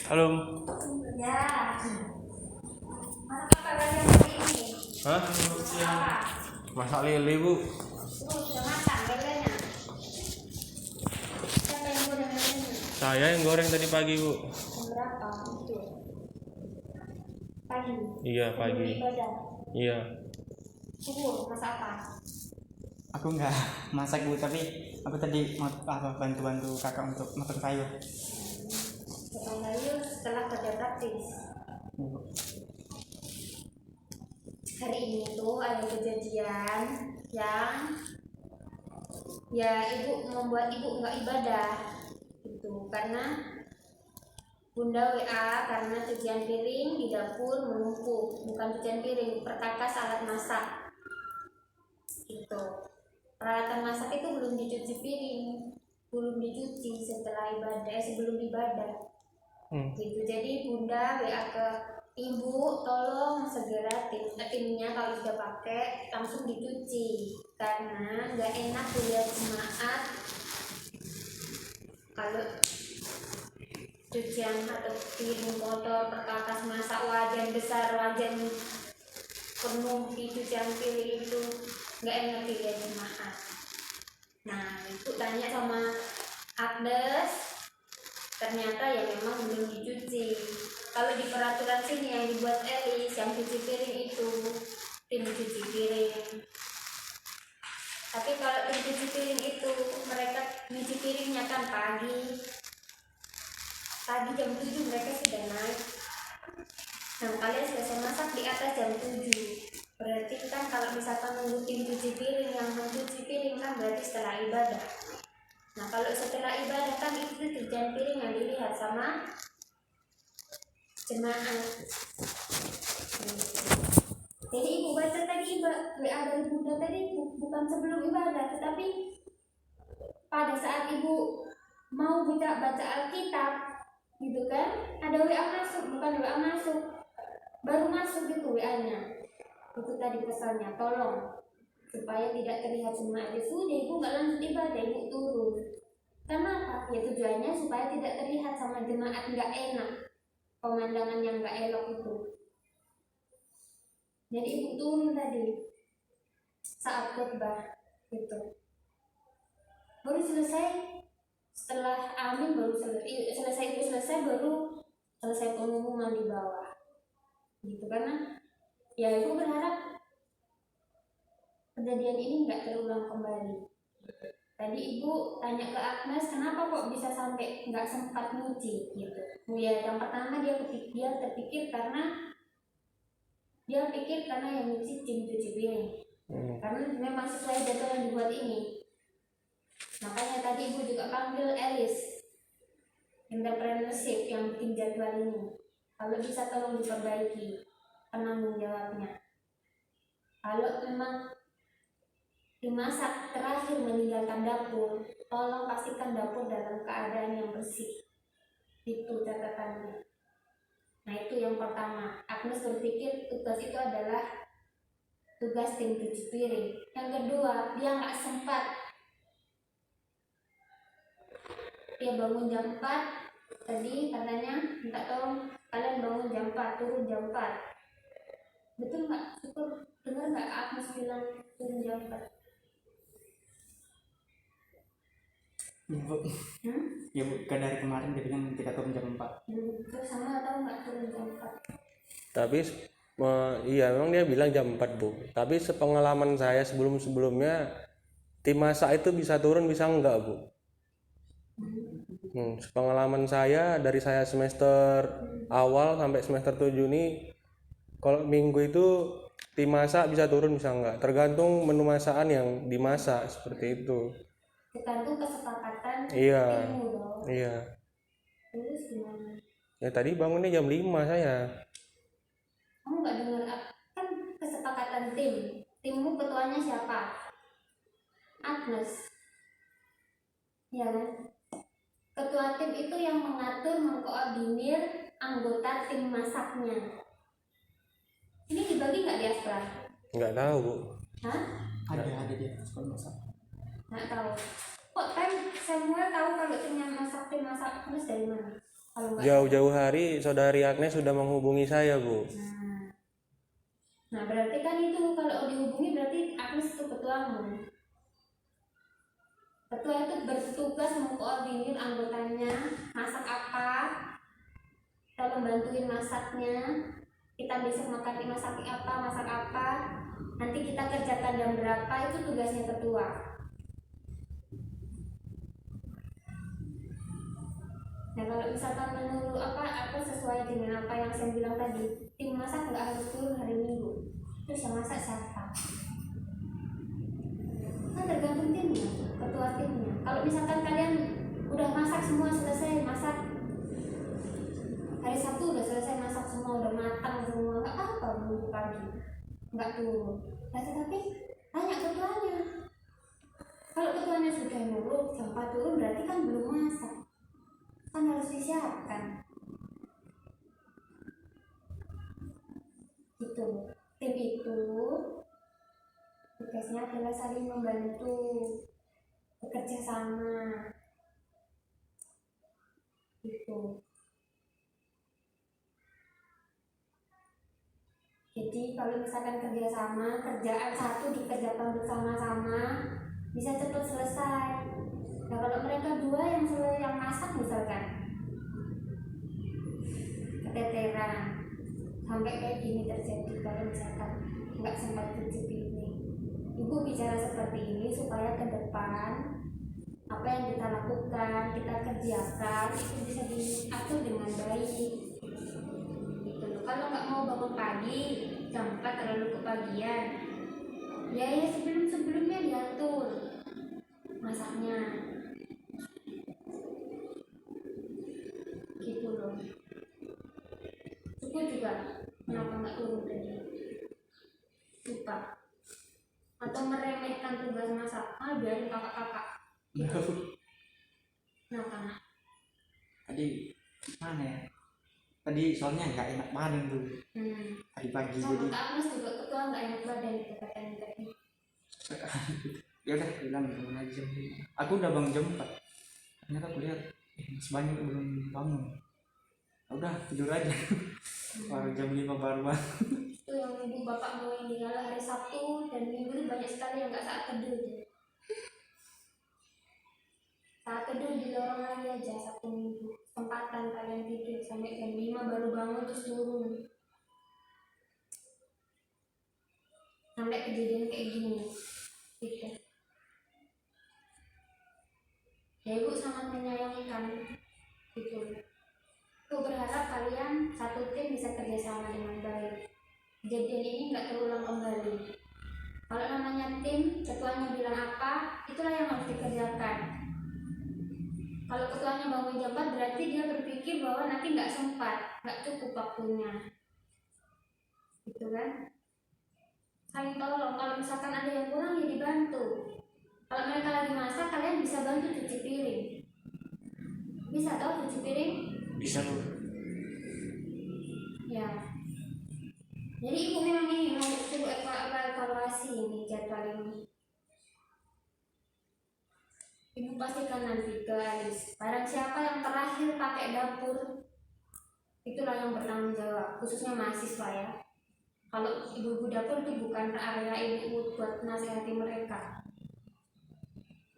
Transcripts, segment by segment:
Halo. Ya. Masak apa lagi hari ini? Hah? Masak apa? Masak lele, Bu. Sudah matang lelenya. Siapa yang goreng lelenya? Saya yang goreng tadi pagi, Bu. Jam berapa? Itu. Pagi. Iya, Sebelum pagi. ibadah. Iya. Subuh masak apa? Aku enggak masak, Bu, tapi aku tadi mau bantu kakak untuk makan sayur. Potong sayur setelah kerja praktis. Bu. Hari ini tuh ada kejadian yang ya membuat ibu nggak ibadah gitu karena Bunda WA karena cucian piring di dapur menumpuk, bukan cucian piring, perkakas alat masak gitu. Peralatan masak itu belum dicuci piring, belum dicuci setelah ibadah, sebelum ibadah gitu. Jadi Bunda WA ke ibu, tolong segera timnya kalau sudah pakai langsung dicuci karena nggak enak dilihat jemaat kalau cucian atau piring kotor, perkakas masak, wajan besar, wajan penuh di cucian piring itu nggak enak dilihat jemaat. Nah, ibu tanya sama Agnes, ternyata ya memang belum dicuci. Kalau di peraturan sini yang dibuat Elis, yang cuci piring itu tim cuci piring. Tapi kalau tim cuci piring itu mereka cuci piringnya kan pagi jam 7 mereka sudah naik. Nah, kalian selesai masak di atas jam 7. Berarti kan kalau misalkan nunggu tim cuci piring yang mencuci piring kan berarti setelah ibadah. Nah, kalau setelah ibadah kan itu cucian piring yang dilihat sama jemaat. Jadi ibu baca tadi WA dari Bunda tadi bukan sebelum ibadah, tetapi pada saat ibu mau baca Alkitab, gitu kan? Ada WA masuk, bukan WA masuk, baru masuk gitu WA-nya. Itu tadi pesannya, tolong supaya tidak terlihat jemaat. Sudah ibu nggak lanjut ibadah, ibu turun. Kenapa? Ya tujuannya supaya tidak terlihat sama jemaat nggak enak, pemandangan yang nggak elok itu. Jadi ibu turun tadi saat khotbah gitu. Baru selesai, setelah amin baru selesai baru selesai pengumuman di bawah. Gitu karena ya ibu berharap kejadian ini nggak terulang kembali. Tadi ibu tanya ke Agnes kenapa kok bisa sampai nggak sempat nyuci gitu. Ya yang pertama dia terpikir karena yang nyuci tim cuci piring. Karena memang sesuai jadwal yang dibuat ini. Makanya tadi ibu juga panggil Elis entrepreneurship yang bikin jadwal ini. Kalau bisa tolong diperbaiki penanggung jawabnya. Kalau memang dimasak terakhir meninggalkan dapur, tolong pastikan dapur dalam keadaan yang bersih. Itu catatannya. Nah itu yang pertama. Agnes berpikir tugas itu adalah tugas tim cuci piring. Yang kedua, dia nggak sempat. Dia bangun jam 4 tadi katanya minta tolong kalian bangun jam 4, turun jam 4. Betul nggak? Syukur dengar nggak Agnes bilang turun jam 4? Ya, Bu. Ya, Bu, kan dari kemarin dia bilang kita turun jam 4. Terus sama tahu nggak turun jam 4? Tapi iya memang dia bilang jam 4, Bu. Tapi sepengalaman saya sebelumnya tim masak itu bisa turun bisa enggak, Bu. Sepengalaman saya dari saya semester awal sampai semester 7 ini kalau minggu itu tim masak bisa turun bisa enggak, tergantung menu masakan yang dimasak seperti itu. Tergantung kesepakatan Iya. timmu dong. Iya. Terus gimana? Ya tadi bangunnya jam 5 saya. Kamu nggak dengar kan kesepakatan timmu ketuanya siapa? Agnes. Ya kan? Ketua tim itu yang mengatur, mengkoordinir anggota tim masaknya. Ini dibagi nggak di Aspra? Nggak tahu, Bu. Hah? Ada dia sekolah masak. Nggak tahu. Kok kan semua tahu kalau tim masak Agnes dari mana? Kalau nggak Jauh-jauh hari saudari Agnes sudah menghubungi saya, Bu. nah berarti kan itu kalau dihubungi berarti Agnes itu ketuamu. Ketua itu bertugas mengkoordinir anggotanya masak apa, kita membantuin masaknya, kita besok makan masak apa, nanti kita kerjakan jam berapa, itu tugasnya ketua. Nah kalau misalkan menurut apa sesuai dengan apa yang saya bilang tadi, tim masak nggak harus turun hari Minggu, terus yang masak siapa? Kan tergantung timnya, ketua timnya. Kalau misalkan kalian udah masak semua, selesai masak hari Sabtu, udah selesai masak semua, udah matang semua, nggak apa-apa minggu pagi nggak turun. Nah tetapi tanya ketuanya, kalau ketuanya sudah nurut jam 4 turun berarti kan belum masak, kan harus disiapkan gitu. Tim itu tugasnya adalah saling membantu, bekerja sama gitu. Jadi kalau misalkan kerjasama, kerjaan satu dikerjakan bersama-sama bisa cepat selesai. Nah kalau mereka dua yang masak misalkan keteteran sampai kayak gini terjadi, kalau misalkan nggak sempat cuci piring, ibu bicara seperti ini supaya ke depan apa yang kita lakukan, kita kerjakan itu bisa diatur dengan baik gitu. Kalau nggak mau bangun pagi jam 4 terlalu kepagian, ya sebelumnya diatur masaknya gitu loh. Suku juga kenapa nggak turun tadi, lupa atau meremehkan tugas masak, biarin kakak-kakak gitu. Kenapa? Tadi mana ya? Tadi soalnya nggak enak badan tuh tadi pagi, Sama jadi Kak Agnes juga ketua nggak enak badan gitu katanya tadi. ya udah bilang bangun aja jam 5. Aku udah bangun jam 4, ternyata aku lihat masih banyak belum bangun. Udah tidur aja. Baru jam 5 baru bangun. Itu yang ibu bapak mau yang tinggal hari Sabtu dan Minggu itu banyak sekali yang nggak saat teduh. Saat teduh di lorong lagi aja Sabtu Minggu, kesempatan kalian tidur sampai jam 5 baru bangun terus turun, sampai kejadian kayak gini gitu. Ya ibu sangat menyayangkan gitu. Aku berharap kalian satu tim bisa kerjasama dengan baik, kejadian ini nggak terulang kembali. Kalau namanya tim, ketuanya bilang apa, itulah yang harus dikerjakan. Kalau ketuanya bangun jam 4 berarti dia berpikir bahwa nanti nggak sempat, nggak cukup waktunya gitu kan. Saling tolong, kalau misalkan ada yang kurang ya dibantu. Kalau mereka lagi masak, kalian bisa bantu cuci piring. Bisa tahu cuci piring? Bisa loh. Ya. Jadi ibu memang ini mau suruh evaluasi ini jadwal ini. Ibu pastikan nanti ke Alis, barang siapa yang terakhir pakai dapur, itulah yang bertanggung jawab, khususnya mahasiswa ya. Kalau ibu-ibu dapur itu bukan area ibu buat nasihati mereka.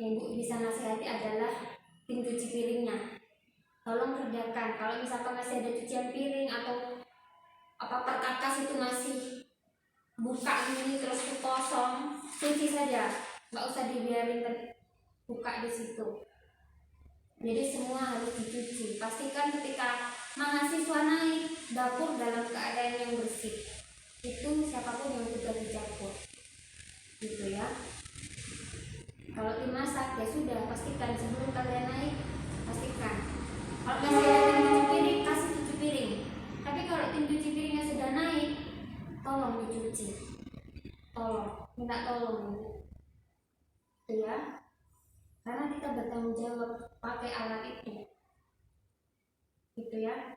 Yang ibu bisa nasihati adalah tim cuci piringnya. Tolong kerjakan. Kalau misalkan masih ada cucian piring atau apa perkakas itu masih buka ini terus kosong, cuci saja, nggak usah dibiarin buka di situ. Jadi semua harus dicuci. Pastikan ketika mahasiswa naik dapur dalam keadaan yang bersih. Itu siapapun yang sudah dicampur, gitu ya. Kalau tim masak ya sudah, pastikan sebelum kalian naik, pastikan. Kalau masih ada tim cuci piring, kasih cuci piring. Tapi kalau tim cuci piringnya sudah naik, tolong dicuci. Tolong, minta tolong, gitu ya. Karena kita bertanggung jawab pakai alat itu, gitu ya.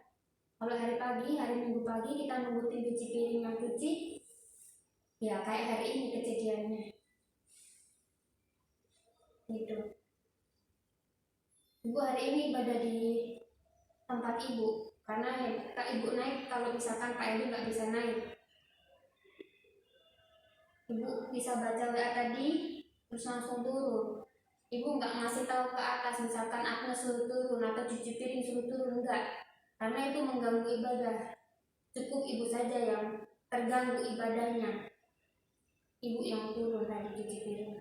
Kalau hari pagi, hari Minggu pagi kita nunggu tim cuci piring yang cuci, ya kayak hari ini kejadiannya, gitu. Ibu hari ini ibadah di tempat ibu, karena kak ibu naik kalau misalkan Pak Edi nggak bisa naik. Ibu bisa baca WA tadi terus langsung turun. Ibu nggak ngasih tahu ke atas misalkan aku suruh turun atau cuci piring suruh turun, enggak, karena itu mengganggu ibadah. Cukup ibu saja yang terganggu ibadahnya, ibu yang turun tadi cuci piring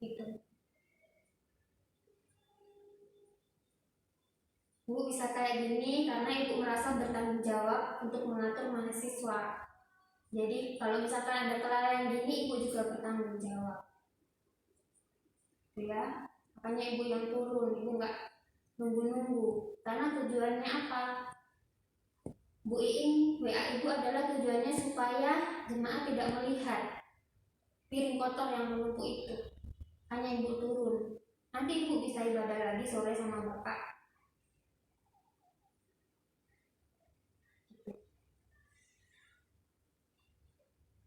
gitu. Ibu bisa kayak gini karena ibu merasa bertanggung jawab untuk mengatur mahasiswa. Jadi kalau misalkan ada kelalaian gini, ibu juga bertanggung jawab. Ya, makanya ibu yang turun, ibu nggak nunggu-nunggu. Karena tujuannya apa? Bu Iing, WA ibu adalah tujuannya supaya jemaah tidak melihat piring kotor yang menumpuk itu. Hanya ibu turun. Nanti ibu bisa ibadah lagi sore sama bapak.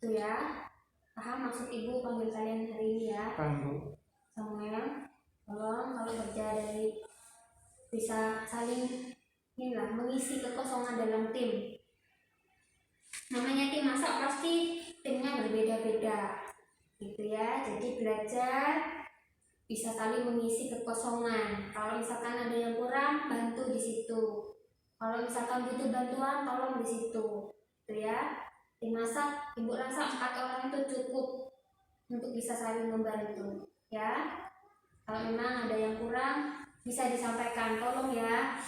Itu ya, paham maksud ibu panggil kalian hari ini ya? Paham Bu. Samuel, tolong kalau kerja dari bisa saling inilah mengisi kekosongan dalam tim. Namanya tim masak pasti timnya berbeda-beda, gitu ya. Jadi belajar bisa saling mengisi kekosongan. Kalau misalkan ada yang kurang, bantu di situ. Kalau misalkan butuh bantuan, tolong di situ, gitu ya. Tim masak, ibu rasa 4 orang itu cukup untuk bisa saling membantu, ya. Kalau memang ada yang kurang, bisa disampaikan, tolong ya,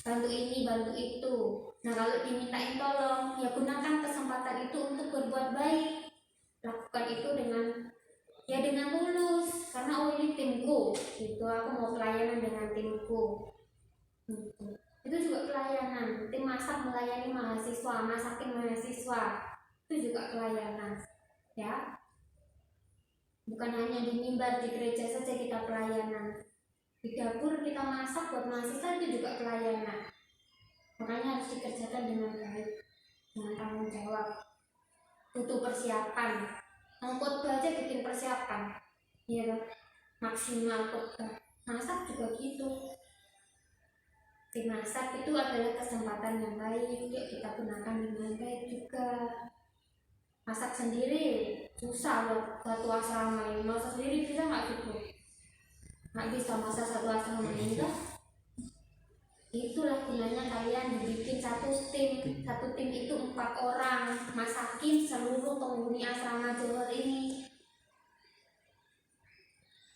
bantu ini, bantu itu. Nah kalau dimintain tolong, ya gunakan kesempatan itu untuk berbuat baik. Lakukan itu dengan tulus, karena oh ini timku, gitu. Aku mau pelayanan dengan timku. Gitu. Itu juga pelayanan. Tim masak melayani mahasiswa, masakin mahasiswa, itu juga pelayanan, ya. Bukan hanya di mimbar di gereja saja kita pelayanan, di dapur kita masak buat mahasiswa itu juga pelayanan. Makanya harus dikerjakan dengan baik, dengan tanggung jawab. Butuh persiapan. Khotbah aja bikin persiapan, ya maksimal khotbah. Masak juga gitu. Tim masak itu adalah kesempatan yang baik, yuk kita gunakan dengan baik juga. Masak sendiri susah loh, satu asrama ini masak sendiri bisa nggak cukup? Nggak bisa masak satu asrama ini lah. Itulah gunanya kalian dibikin satu tim itu 4 orang masakin seluruh penghuni asrama Johor ini.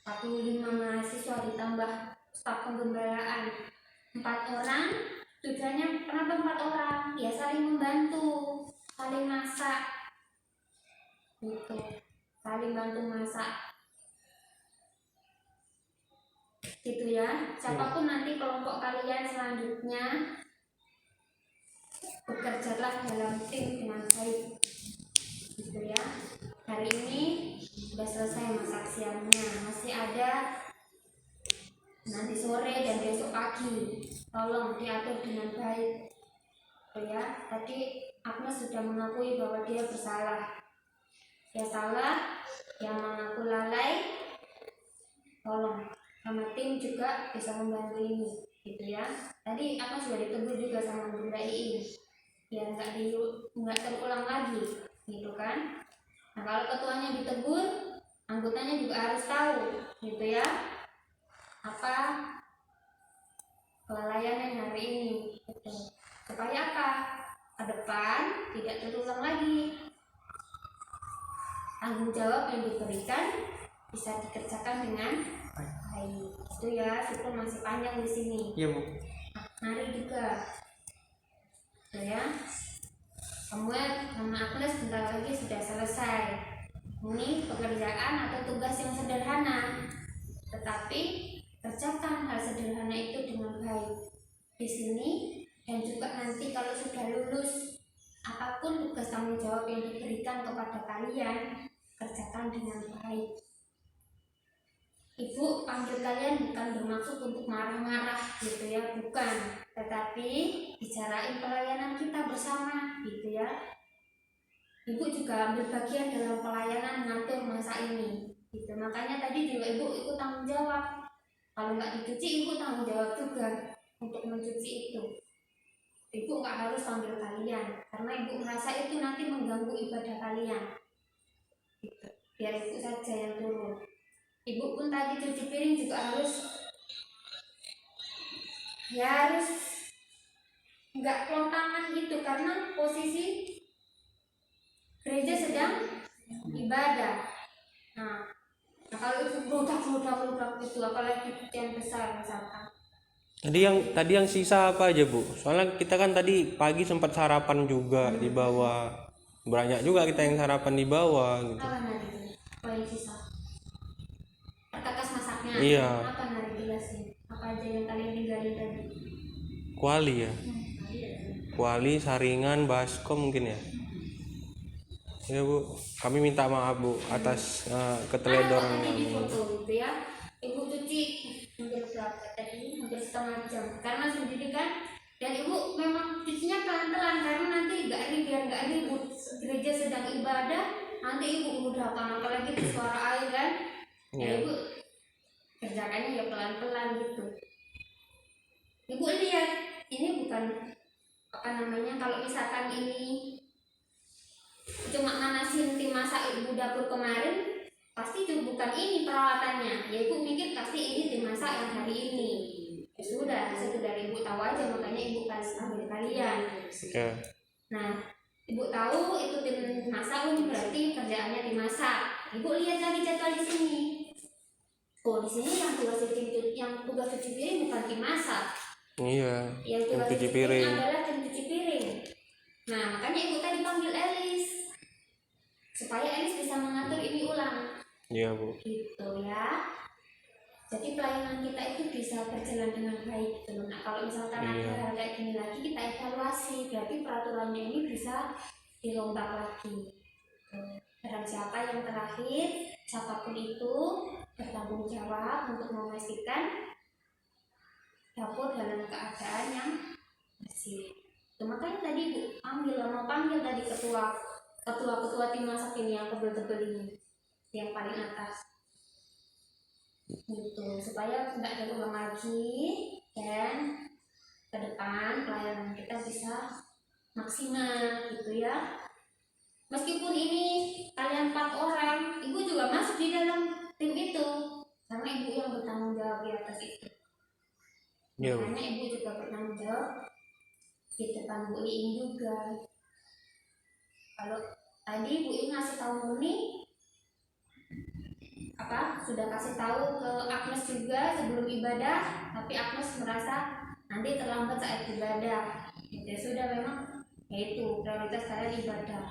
45 mahasiswa ditambah staf penggembalaan, 4 orang. Tujuannya kenapa 4 orang? Ya saling membantu, saling masak gitu, saling bantu masak gitu ya. Siapapun nanti kelompok kalian selanjutnya, bekerjalah dalam tim dengan baik gitu ya. Hari ini sudah selesai masak siangnya, masih ada nanti sore dan besok pagi, tolong diatur dengan baik ya. Tadi Agnes sudah mengakui bahwa dia bersalah, dia salah, yang mengaku lalai, tolong sama tim juga bisa membantu ini gitu ya. Tadi Agnes sudah ditegur juga sama Bunda Iin biar nggak terulang lagi gitu kan. Nah kalau ketuanya ditegur, anggotanya juga harus tahu gitu ya, apa kelalaian yang hari ini gitu. Supaya apa, ke depan tidak terulang lagi. Tanggung jawab yang diberikan bisa dikerjakan dengan baik. Itu ya, syukur masih panjang di sini. Iya Bu. Mari juga, itu ya. Samuel sama Agnes bentar lagi sudah selesai. Ini pekerjaan atau tugas yang sederhana, tetapi kerjakan hal sederhana itu dengan baik di sini, dan juga nanti kalau sudah lulus, apapun tugas tanggung jawab yang diberikan kepada kalian, kerjakan dengan baik. Ibu panggil kalian bukan bermaksud untuk marah-marah gitu ya, bukan, tetapi bicarain pelayanan kita bersama gitu ya. Ibu juga ambil bagian dalam pelayanan mengatur masa ini gitu. Makanya tadi juga ibu ikut tanggung jawab. Kalau nggak dicuci, ibu tanggung jawab juga untuk mencuci itu. Ibu nggak harus panggil kalian, karena ibu merasa itu nanti mengganggu ibadah kalian. Gitu. Biar ibu saja yang turun. Ibu pun tadi cuci piring juga harus nggak kelontangan gitu, karena posisi gereja sedang ibadah. Nah kalau itu beludak itu, apalagi yang besar misalkan. Tadi yang sisa apa aja Bu? Soalnya kita kan tadi pagi sempat sarapan juga di bawah. Banyak juga kita yang sarapan di bawah gitu. Apa nanti? Apa yang sisa? Perkakas masaknya. Iya. Apa nanti jelasin? Apa aja yang kalian tinggalin tadi? Kuali ya. Kuali, saringan, baskom mungkin ya. Ya Bu, kami minta maaf Bu atas keteledoran Tadi di kami. foto gitu ya. Ibu cuci hampir berapa tadi? Hampir setengah jam. Karena sendiri kan. Dan ibu memang cucinya pelan-pelan karena nanti biar nggak ribut. Gereja sedang ibadah, nanti ibu mudahkan, apalagi di suara air kan. Ya Iya. ibu kerjakannya ya pelan-pelan gitu. Ibu lihat, ini bukan apa namanya, kalau misalkan ini cuma manasin tim masak ibu dapur kemarin, pasti itu bukan ini peralatannya. Ya ibu mikir pasti ini tim masak yang hari ini. Ya sudah ibu tahu aja, makanya ibu kasih panggil kalian. Ya. Nah, ibu tahu itu tim masak, berarti kerjaannya tim masak. Ibu lihat lagi jadwal di sini. Oh, di sini yang tugas cuci piring bukan tim masak. Iya. Yang tugas cuci piring. adalah tim cuci piring. Nah, makanya ibu tadi panggil Elis supaya Elis bisa mengatur ini ulang. Iya Bu. Gitu ya. Jadi pelayanan kita itu bisa berjalan dengan baik gitu. Nah, kalau misalkan ada hal kayak gini lagi, kita evaluasi. Berarti peraturannya ini bisa dirombak lagi. Dan siapa yang terakhir, siapapun itu bertanggung jawab untuk memastikan dapur dalam keadaan yang bersih. Makanya tadi Bu mau panggil tadi ketua tim masak ini yang tebel-tebel ini, yang paling atas. Gitu, supaya nggak ada ulang lagi dan ke depan pelayanan kita bisa maksimal gitu ya. Meskipun ini kalian 4 orang, ibu juga masuk di dalam tim itu karena ibu yang bertanggung jawab di atas itu. Makanya ibu juga bertanggung jawab di depan Bu Iin juga. Kalau tadi Bu Iin ngasih tahu Muni sudah kasih tahu ke Agnes juga sebelum ibadah, tapi Agnes merasa nanti terlambat saat ibadah. Ya sudah, memang yaitu prioritas kalian ibadah,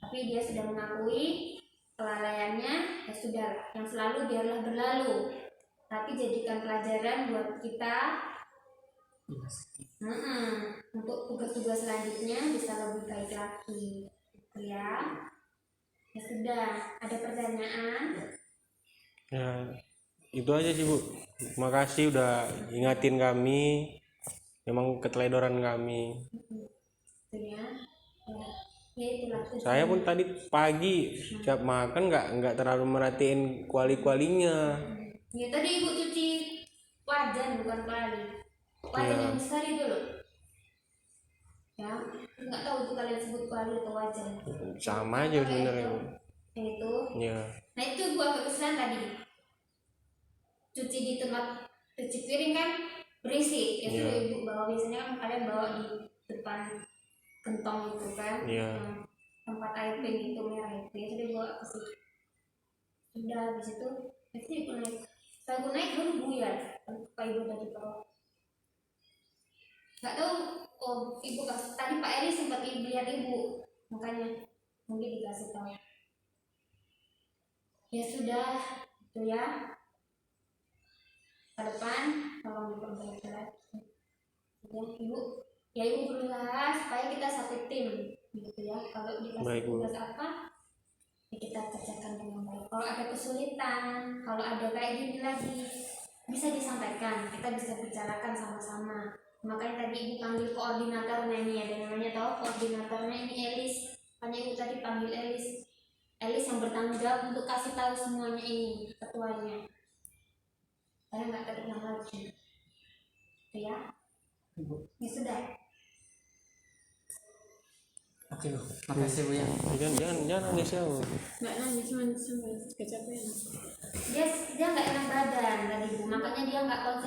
tapi dia sudah mengakui kelalaiannya. Ya sudah, yang selalu biarlah berlalu, tapi jadikan pelajaran buat kita untuk tugas-tugas selanjutnya bisa lebih baik lagi gitu ya. Ya sudah, ada pertanyaan? Ya, itu aja sih Bu. Terima kasih udah ingatin kami. Memang keteledoran kami. Ya, itulah Saya pun tadi pagi siap makan nggak terlalu merhatiin kuali-kualinya. Ya tadi ibu cuci wajan bukan kuali. Wajan yang besar itu loh. Ya, nggak tahu itu kalian sebut kuali atau wajan. Sama aja sebenarnya. Itu. Ya. Nah itu ibu agak kesulitan tadi. Cuci di tempat cuci piring kan berisik. Itu ibu bawa, biasanya kan kalian bawa di depan gentong itu kan. Tempat air pink itu merah itu. Ya sudah bawa ke situ. Sudah habis itu ibu naik. Saya naik baru buyar. Pak ibu tadi bawa. Nggak tahu. Oh ibu tadi Pak Eri sempat lihat ibu, makanya mungkin dikasih tahu. Ya sudah, itu ya. Ke depan tolong diperbaiki lagi. Ya ibu berusaha supaya kita satu tim, gitu ya. Kalau dikasih tugas apa, ya kita kerjakan dengan baik. Kalau ada kesulitan, kalau ada kayak gini lagi, bisa disampaikan. Kita bisa bicarakan sama-sama. Makanya tadi ibu panggil koordinatornya ini, ada namanya tahu koordinatornya ini Elis. Makanya ibu tadi panggil Elis. Elis yang bertanggung jawab untuk kasih tahu semuanya ini ketuanya. karena nggak terulang lagi. Ya, Bu. ya sudah. Oke Bu, makasih Bu ya. Jangan nangis ya Bu. Nggak nangis, cuma sampai kecapean. Dia nggak enak badan tadi Bu, makanya dia nggak konsen